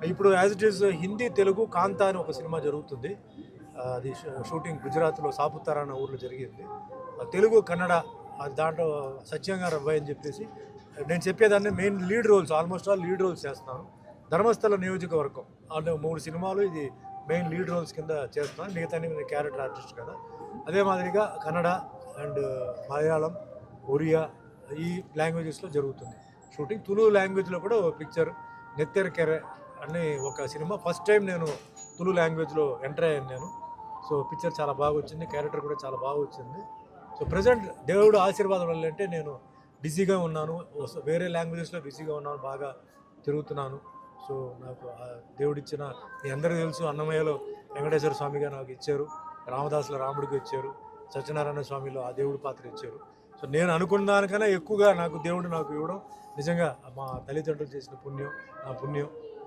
ఇప్పుడు as it is Hindi Telugu Kaantha అని ఒక సినిమా జరుగుతుంది. అది షూటింగ్ గుజరాత్లో సాపుతారా అన్న ఊర్లో జరిగింది. తెలుగు కన్నడ దాంట్లో సత్యం గారు అబ్బాయి అని చెప్పేసి నేను చెప్పేదాన్ని main lead roles almost all lead roles చేస్తున్నాను. ధర్మస్థల నియోజకవర్గం అంటే 3 సినిమాలు ఇది మెయిన్ లీడ్ రోల్స్ కింద చేస్తున్నాను. మిగతా క్యారెక్టర్ ఆర్టిస్ట్ కదా. అదే మాదిరిగా కన్నడ అండ్ మలయాళం, ఒరియా ఈ లాంగ్వేజెస్లో జరుగుతుంది షూటింగ్. తులు లాంగ్వేజ్లో కూడా ఒక పిక్చర్ నెత్తెర కెరె అని ఒక సినిమా ఫస్ట్ టైం నేను తులు లాంగ్వేజ్లో ఎంటర్ అయ్యాను నేను. సో పిక్చర్ చాలా బాగా వచ్చింది, క్యారెక్టర్ కూడా చాలా బాగా వచ్చింది. సో ప్రజెంట్ దేవుడు ఆశీర్వాదం వల్ల అంటే నేను బిజీగా ఉన్నాను, వేరే లాంగ్వేజెస్లో బిజీగా ఉన్నాను, బాగా తిరుగుతున్నాను. సో నాకు దేవుడిచ్చిన మీ అందరికీ తెలుసు, అన్నమయ్యలో వెంకటేశ్వర స్వామిగా నాకు ఇచ్చారు, రామదాసుల రాముడికి ఇచ్చారు, సత్యనారాయణ స్వామిలో ఆ దేవుడి పాత్ర ఇచ్చారు. సో నేను అనుకున్న దానికన్నా ఎక్కువగా నాకు దేవుడు నాకు ఇవ్వడం నిజంగా మా తల్లిదండ్రులు చేసిన పుణ్యం, నా పుణ్యం.